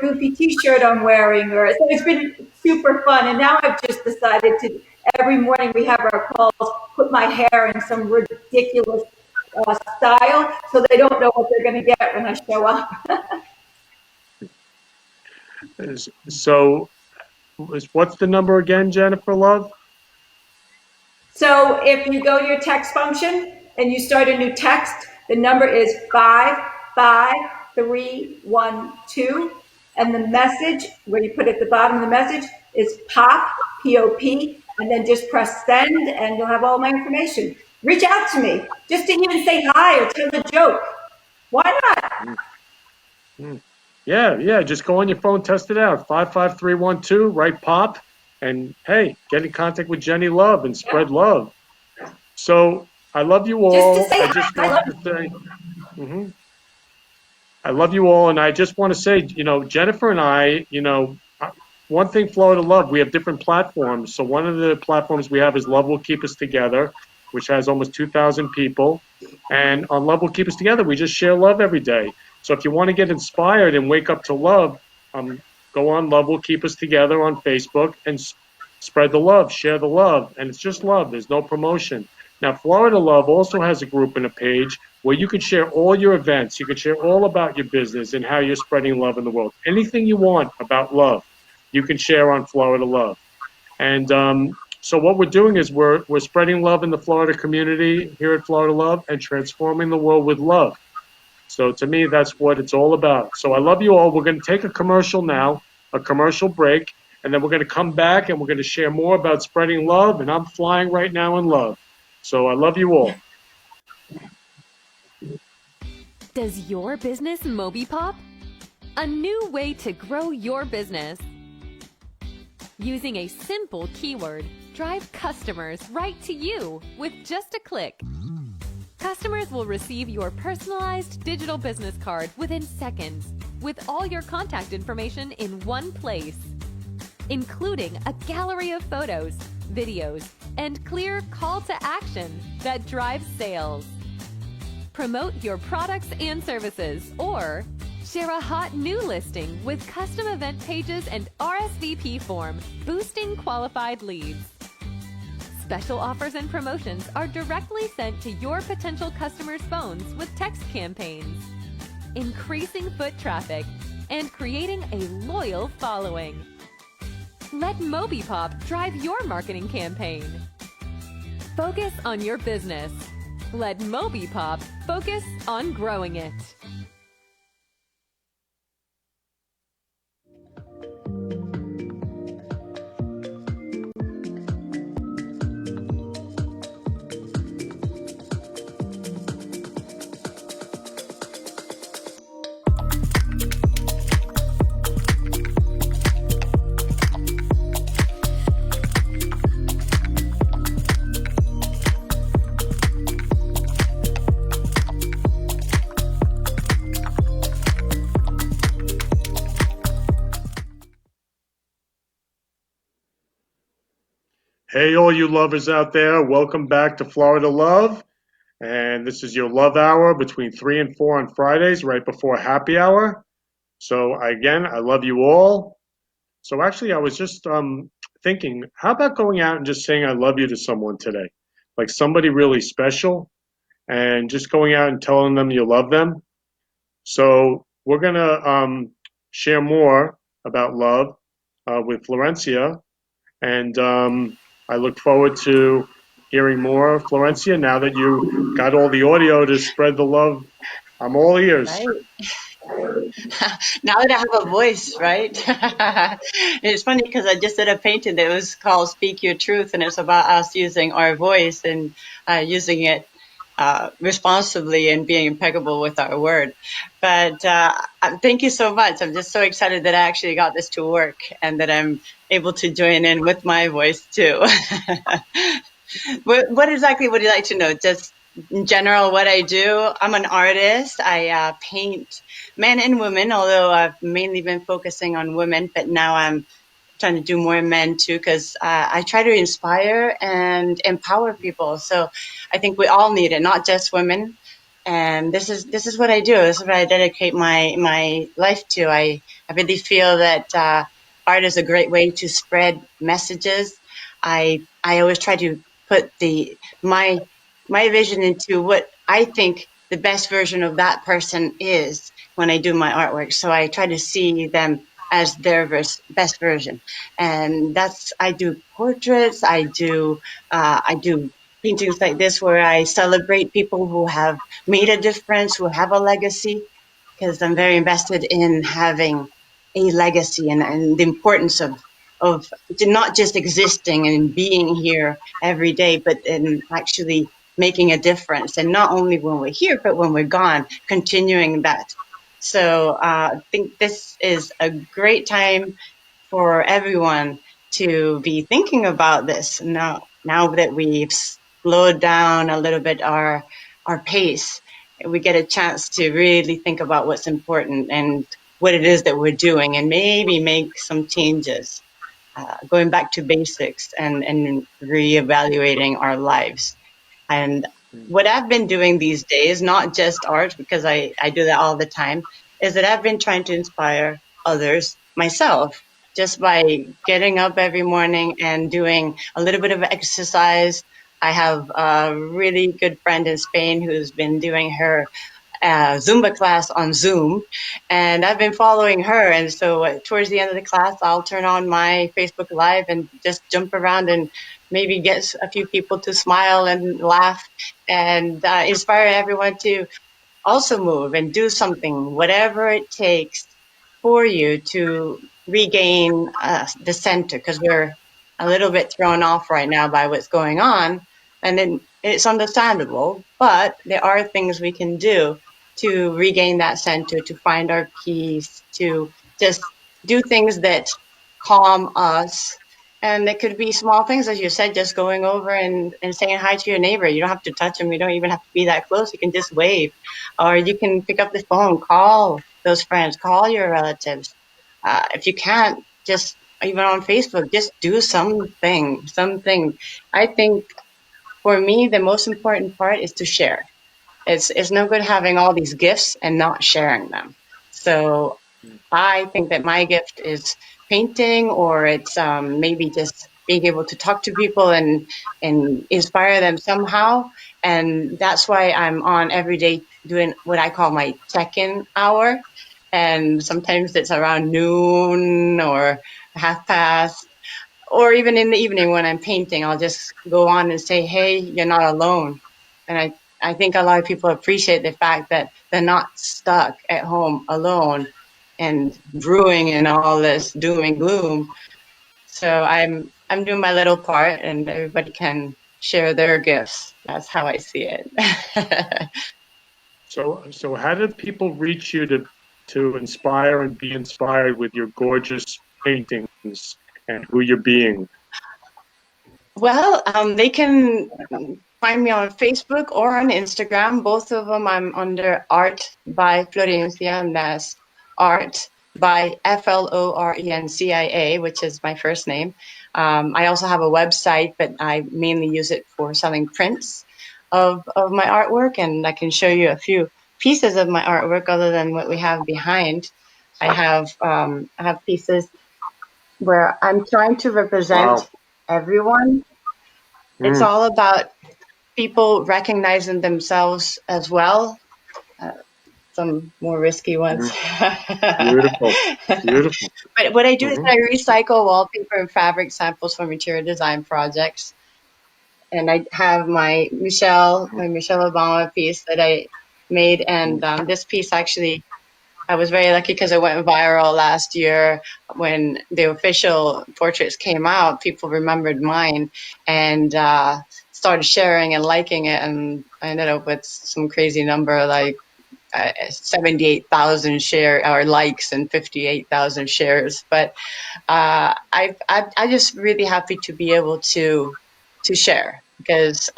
goofy T-shirt I'm wearing, so it's been super fun. And now I've just decided to, every morning we have our calls, put my hair in some ridiculous style so they don't know what they're going to get when I show up. So what's the number again, Jennifer Love? So if you go to your text function and you start a new text, the number is 55312, and the message where you put at the bottom of the message is POP, P-O-P, and then just press send, and you'll have all my information. Reach out to me just to even say hi or tell a joke. Why not? Yeah. Just go on your phone, test it out. 55312, write POP. And hey, get in contact with Jenny Love and spread love. So I love you all. I love you all, and I just want to say, Jennifer and I, one thing, Florida Love, we have different platforms. So one of the platforms we have is Love Will Keep Us Together, which has almost 2,000 people. And on Love Will Keep Us Together, we just share love every day. So if you want to get inspired and wake up to love, go on Love Will Keep Us Together on Facebook and spread the love, share the love. And it's just love. There's no promotion. Now, Florida Love also has a group and a page where you can share all your events. You can share all about your business and how you're spreading love in the world. Anything you want about love, you can share on Florida Love. And So what we're doing is we're spreading love in the Florida community here at Florida Love and transforming the world with love. So to me, that's what it's all about. So I love you all. We're going to take a commercial now, a commercial break, and then we're going to come back and we're going to share more about spreading love. And I'm flying right now in love. So I love you all. Does your business MobiPop? A new way to grow your business. Using a simple keyword, drive customers right to you with just a click. Customers will receive your personalized digital business card within seconds with all your contact information in one place, including a gallery of photos, videos, and clear call to action that drives sales. Promote your products and services or share a hot new listing with custom event pages and RSVP form, boosting qualified leads. Special offers and promotions are directly sent to your potential customers' phones with text campaigns, increasing foot traffic and creating a loyal following. Let MobiPop drive your marketing campaign. Focus on your business. Let MobiPop focus on growing it. Hey, all you lovers out there, welcome back to Florida Love. And this is your love hour between 3 and 4 on Fridays, right before happy hour. So again, I love you all. So actually, I was just thinking, how about going out and just saying I love you to someone today? Like somebody really special, and just going out and telling them you love them. So we're going to share more about love with Florencia. And I look forward to hearing more, Florencia, now that you got all the audio to spread the love. I'm all ears. Right. Now that I have a voice, right? It's funny because I just did a painting that was called Speak Your Truth, and it's about us using our voice and using it responsibly and being impeccable with our word. But thank you so much. I'm just so excited that I actually got this to work and that I'm able to join in with my voice too. What exactly would you like to know? Just in general, what I do? I'm an artist. I paint men and women, although I've mainly been focusing on women, but now I'm trying to do more men too, because I try to inspire and empower people. So I think we all need it, not just women. And this is what I do. This is what I dedicate my life to. I really feel that art is a great way to spread messages. I always try to put my vision into what I think the best version of that person is when I do my artwork. So I try to see them as their best version, and I do portraits. I do paintings like this where I celebrate people who have made a difference, who have a legacy, because I'm very invested in having a legacy and the importance of not just existing and being here every day, but in actually making a difference. And not only when we're here, but when we're gone, continuing that. So I think this is a great time for everyone to be thinking about this now that we've slowed down a little bit our pace. We get a chance to really think about what's important and what it is that we're doing, and maybe make some changes, going back to basics and reevaluating our lives. And what I've been doing these days, not just art, because I do that all the time, is that I've been trying to inspire others myself just by getting up every morning and doing a little bit of exercise. I have a really good friend in Spain who's been doing her Zumba class on Zoom, and I've been following her. And so towards the end of the class, I'll turn on my Facebook Live and just jump around and maybe get a few people to smile and laugh and inspire everyone to also move and do something, whatever it takes for you to regain the center, because we're a little bit thrown off right now by what's going on. And then it's understandable, but there are things we can do to regain that center, to find our peace, to just do things that calm us. And it could be small things, as you said, just going over and saying hi to your neighbor. You don't have to touch them. You don't even have to be that close. You can just wave, or you can pick up the phone, call those friends, call your relatives. If you can't, just even on Facebook, just do something. I think for me, the most important part is to share. It's no good having all these gifts and not sharing them. So I think that my gift is painting, or it's maybe just being able to talk to people and inspire them somehow. And that's why I'm on every day doing what I call my check-in hour. And sometimes it's around noon or 1:30, or even in the evening when I'm painting, I'll just go on and say, hey, you're not alone. And I think a lot of people appreciate the fact that they're not stuck at home alone and brewing in all this doom and gloom. So I'm doing my little part, and everybody can share their gifts. That's how I see it. So how do people reach you to inspire and be inspired with your gorgeous paintings and who you're being? Well, they can find me on Facebook or on Instagram. Both of them I'm under Art by Florencia, and that's Art by Florencia, which is my first name. I also have a website, but I mainly use it for selling prints of my artwork, and I can show you a few pieces of my artwork other than what we have behind. I have pieces where I'm trying to represent everyone. It's all about people recognizing themselves as well. Some more risky ones. Beautiful. But what I do is I recycle wallpaper and fabric samples from interior design projects. And I have my Michelle Obama piece that I made. And this piece actually, I was very lucky because it went viral last year when the official portraits came out. People remembered mine and started sharing and liking it, and I ended up with some crazy number like 78,000 share or likes and 58,000 shares. But I just really happy to be able to share, because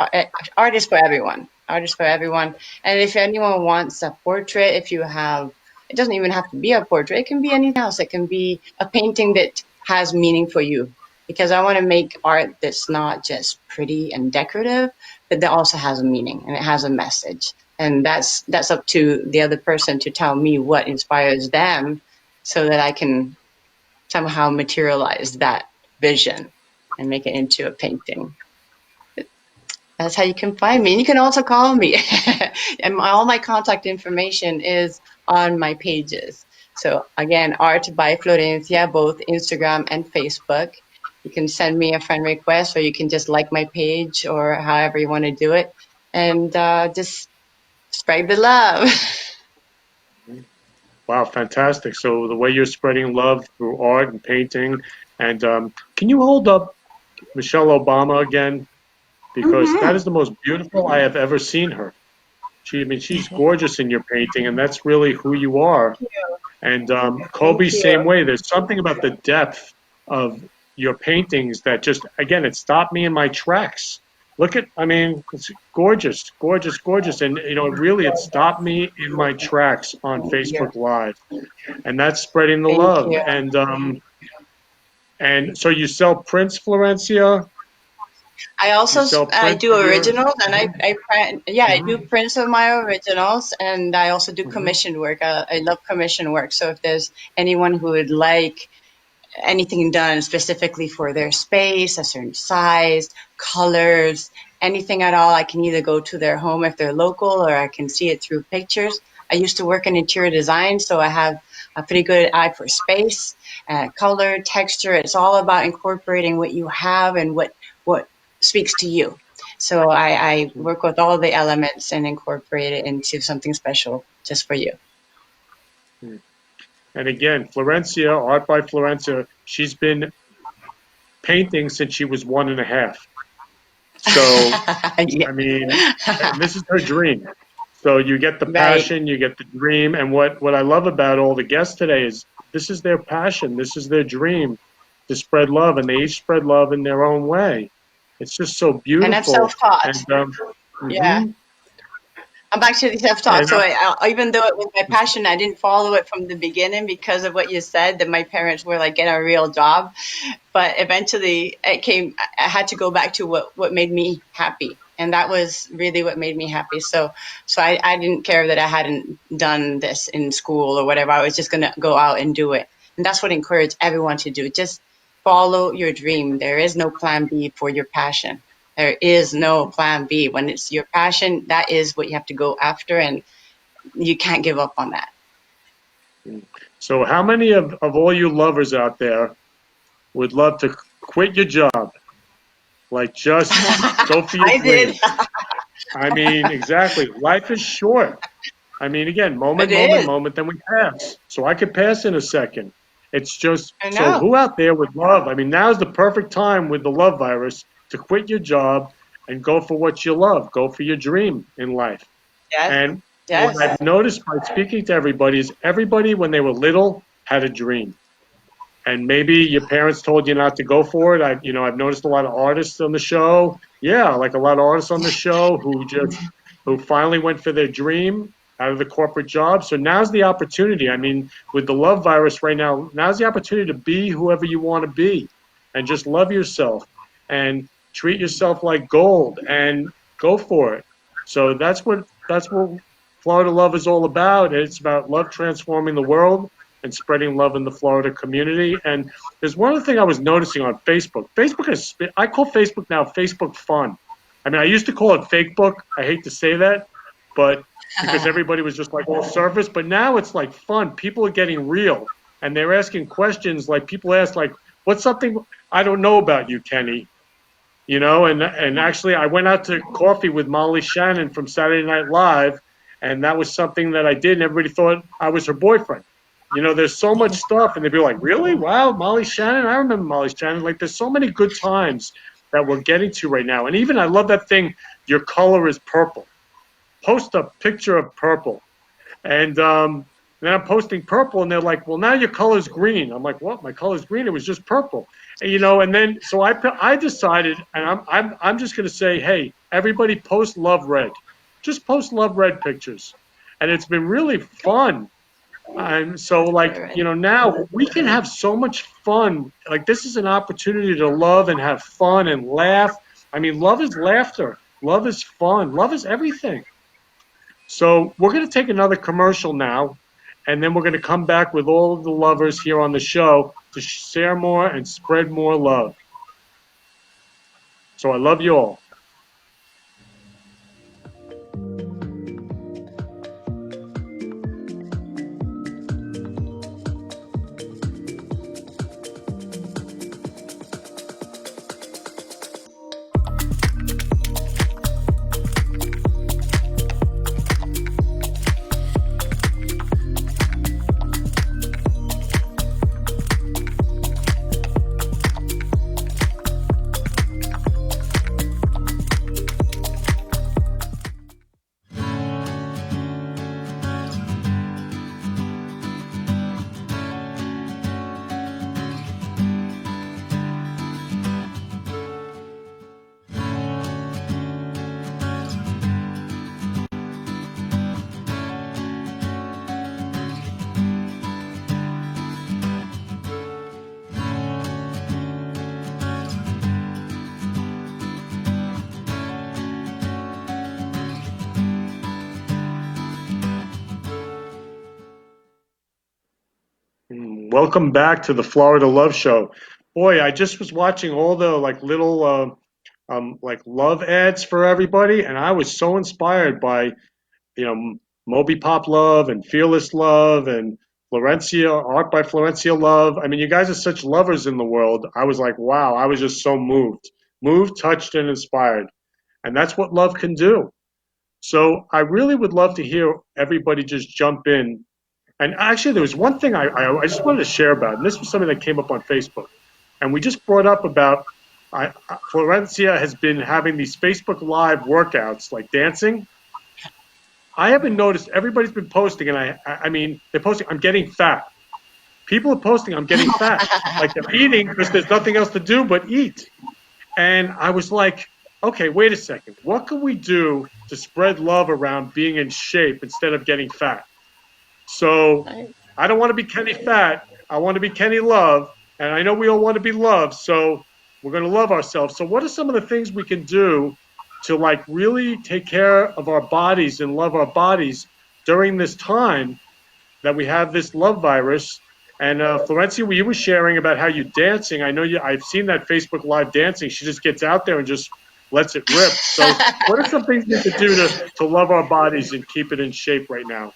art is for everyone. Art is for everyone. And if anyone wants a portrait, if you have, it doesn't even have to be a portrait. It can be anything else. It can be a painting that has meaning for you, because I want to make art that's not just pretty and decorative, but that also has a meaning and it has a message. And that's up to the other person to tell me what inspires them, so that I can somehow materialize that vision and make it into a painting. That's how you can find me. And you can also call me. And all my contact information is on my pages. So again, Art by Florencia, both Instagram and Facebook. You can send me a friend request, or you can just like my page, or however you want to do it. And just spread the love. Wow, fantastic. So the way you're spreading love through art and painting. And can you hold up Michelle Obama again? Because that is the most beautiful I have ever seen her. She's gorgeous in your painting, and that's really who you are. And Kobe, same way. There's something about the depth of your paintings that just, again, it stopped me in my tracks. It's gorgeous. And, really, it stopped me in my tracks on Facebook Live. And that's spreading the love. And so you sell prints, Florencia? I also do originals, and I do prints of my originals, and I also do commission work. I love commission work. So if there's anyone who would like anything done specifically for their space, a certain size, colors, anything at all, I can either go to their home if they're local, or I can see it through pictures. I used to work in interior design, so I have a pretty good eye for space, color, texture. It's all about incorporating what you have and what speaks to you. So I work with all the elements and incorporate it into something special just for you. And again, Florencia, Art by Florencia, she's been painting since she was 1.5. So, Yeah. I mean, and this is her dream. So you get the Right. passion, you get the dream, and what I love about all the guests today is this is their passion, this is their dream to spread love, and they each spread love in their own way. It's just so beautiful. And I'm self-taught. And Yeah. I'm actually self-taught, And, so even though it was my passion, I didn't follow it from the beginning because of what you said, that my parents were like, get a real job. But eventually I had to go back to what made me happy. And that was really what made me happy. So I didn't care that I hadn't done this in school or whatever. I was just going to go out and do it. And that's what I encourage everyone to do. Just follow your dream. There is no plan B for your passion. There is no plan B. When it's your passion, that is what you have to go after, and you can't give up on that. So how many of all you lovers out there would love to quit your job? Like, just go for your I dream. did. I mean, exactly. Life is short. I mean, again, moment, then we pass. So I could pass in a second. It's just, I so know. who out there would love? I mean, now's the perfect time with the love virus to quit your job and go for what you love. Go for your dream in life. Yes. And Yes. what I've noticed by speaking to everybody is everybody, when they were little, had a dream. And maybe your parents told you not to go for it. I've noticed a lot of artists on the show. Yeah, like a lot of artists on the show who finally went for their dream out of the corporate job. So now's the opportunity. I mean, with the love virus right now, now's the opportunity to be whoever you want to be, and just love yourself and treat yourself like gold and go for it. So that's what Florida Love is all about. It's about love transforming the world and spreading love in the Florida community. And there's one other thing I was noticing on Facebook. I call Facebook now Facebook Fun. I mean, I used to call it Fakebook. I hate to say that, but because everybody was just like all surface. But now it's like fun. People are getting real, and they're asking questions. Like, people ask, like, what's something I don't know about you, Kenny? And actually, I went out to coffee with Molly Shannon from Saturday Night Live, and that was something that I did, and everybody thought I was her boyfriend. There's so much stuff, and they'd be like, really? Wow, Molly Shannon? I remember Molly Shannon. Like, there's so many good times that we're getting to right now. And even, I love that thing, your color is purple. Post a picture of purple. And then I'm posting purple, and they're like, well, now your color's green. I'm like, what? My color's green? It was just purple. And then, so I decided, and I'm just going to say, hey, everybody post love red. Just post love red pictures. And it's been really fun. And so, now we can have so much fun. Like, this is an opportunity to love and have fun and laugh. I mean, love is laughter. Love is fun. Love is everything. So we're going to take another commercial now, and then we're going to come back with all of the lovers here on the show to share more and spread more love. So I love you all. Welcome back to the Florida Love Show. Boy, I just was watching all the little love ads for everybody, and I was so inspired by Moby Pop Love and Fearless Love and Florencia, Art by Florencia Love. I mean, you guys are such lovers in the world. I was like, wow, I was just so moved, touched, and inspired. And that's what love can do. So I really would love to hear everybody just jump in. And actually, there was one thing I just wanted to share about, and this was something that came up on Facebook. And we just brought up about Florencia has been having these Facebook Live workouts, like dancing. I haven't noticed, everybody's been posting, and I mean, they're posting, I'm getting fat. People are posting, I'm getting fat. Like they're eating because there's nothing else to do but eat. And I was like, okay, wait a second. What can we do to spread love around being in shape instead of getting fat? So I don't want to be Kenny Fat. I want to be Kenny Love. And I know we all want to be loved. So we're going to love ourselves. So what are some of the things we can do to like really take care of our bodies and love our bodies during this time that we have this love virus? And Florencia, you were sharing about how you're dancing. I know I've seen that Facebook Live dancing. She just gets out there and just lets it rip. So what are some things we could do to love our bodies and keep it in shape right now?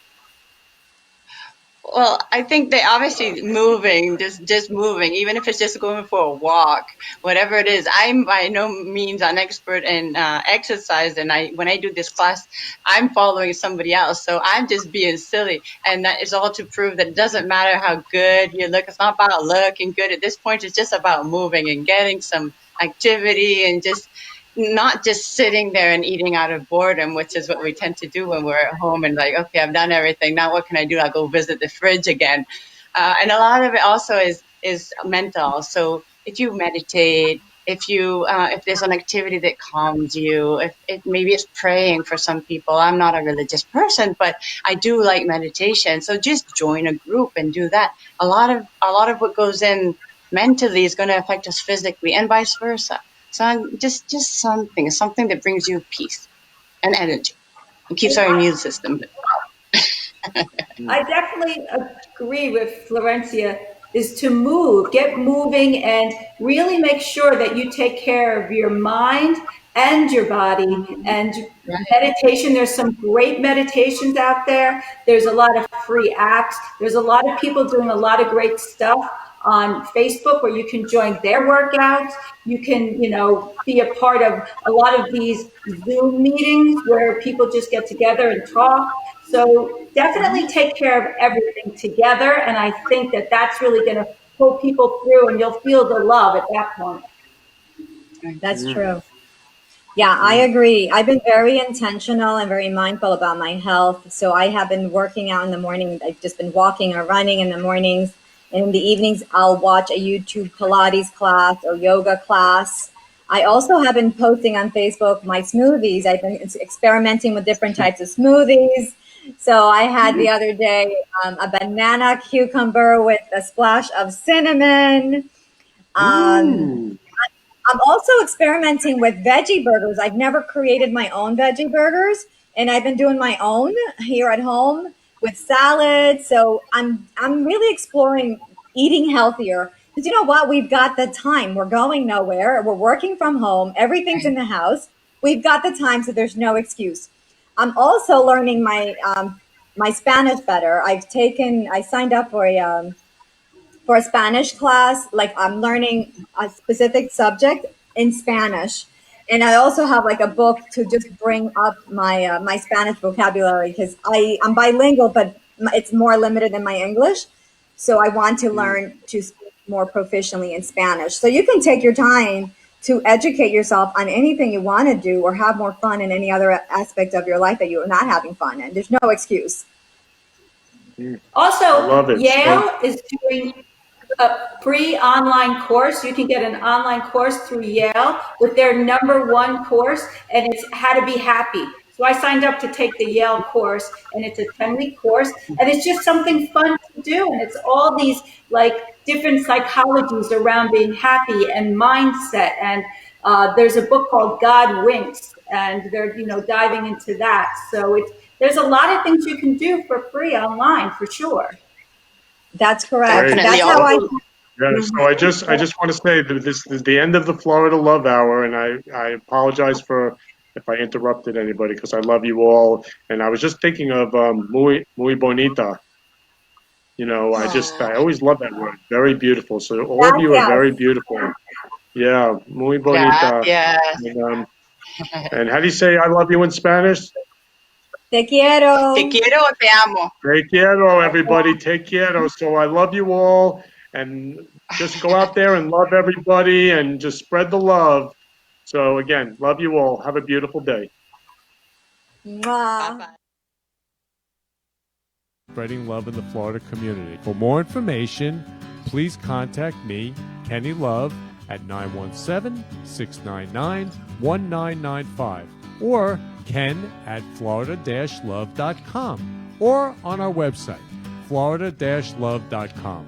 Well, I think they obviously moving, just moving, even if it's just going for a walk, whatever it is. I'm by no means an expert in exercise, and when I do this class, I'm following somebody else, so I'm just being silly, and that is all to prove that it doesn't matter how good you look. It's not about looking good at this point. It's just about moving and getting some activity and just not just sitting there and eating out of boredom, which is what we tend to do when we're at home and like, okay, I've done everything. Now what can I do? I'll go visit the fridge again. And a lot of it also is mental. So if you meditate, if there's an activity that calms you, maybe it's praying for some people. I'm not a religious person, but I do like meditation. So just join a group and do that. A lot of what goes in mentally is going to affect us physically and vice versa. So just something that brings you peace and energy and keeps our immune system. I definitely agree with Florencia, is to move, get moving, and really make sure that you take care of your mind and your body. And meditation, there's some great meditations out there. There's a lot of free apps. There's a lot of people doing a lot of great stuff on Facebook where you can join their workouts. You can, be a part of a lot of these Zoom meetings where people just get together and talk. So definitely take care of everything together. And I think that that's really going to pull people through, and you'll feel the love at that point. That's true. Yeah, I agree. I've been very intentional and very mindful about my health. So I have been working out in the morning. I've just been walking or running in the mornings. And in the evenings, I'll watch a YouTube Pilates class or yoga class. I also have been posting on Facebook my smoothies. I've been experimenting with different types of smoothies. So I had the other day a banana cucumber with a splash of cinnamon. I'm also experimenting with veggie burgers. I've never created my own veggie burgers, and I've been doing my own here at home with salad. So I'm really exploring eating healthier. Because you know what? We've got the time. We're going nowhere. We're working from home. Everything's in the house. We've got the time, so there's no excuse. I'm also learning my Spanish better. I signed up for a Spanish class. Like I'm learning a specific subject in Spanish. And I also have like a book to just bring up my Spanish vocabulary, because I'm bilingual, but it's more limited than my English. So I want to learn to speak more proficiently in Spanish. So you can take your time to educate yourself on anything you want to do or have more fun in any other aspect of your life that you're not having fun in. There's no excuse. Also, Yale is doing a free online course. You can get an online course through Yale with their #1 course, and it's how to be happy. So I signed up to take the Yale course, and it's a 10-week course, and it's just something fun to do. And it's all these like different psychologies around being happy and mindset. And there's a book called God Winks, and they're diving into that. So there's a lot of things you can do for free online for sure. That's correct. Great. That's how I. Yeah, so I just want to say that this is the end of the Florida Love Hour, and I apologize for if I interrupted anybody, because I love you all. And I was just thinking of muy bonita. You know, I always love that word. Very beautiful. So all of you are Gracias. very beautiful. Yeah, muy bonita. Gracias. And how do you say I love you in Spanish? Te quiero. Te quiero o te amo. Te quiero, everybody. Te quiero. So I love you all. And just go out there and love everybody and just spread the love. So again, love you all. Have a beautiful day. Mwah. Bye-bye. Spreading love in the Florida community. For more information, please contact me, Kenny Love, at 917-699-1995 or ken@florida-love.com or on our website, florida-love.com.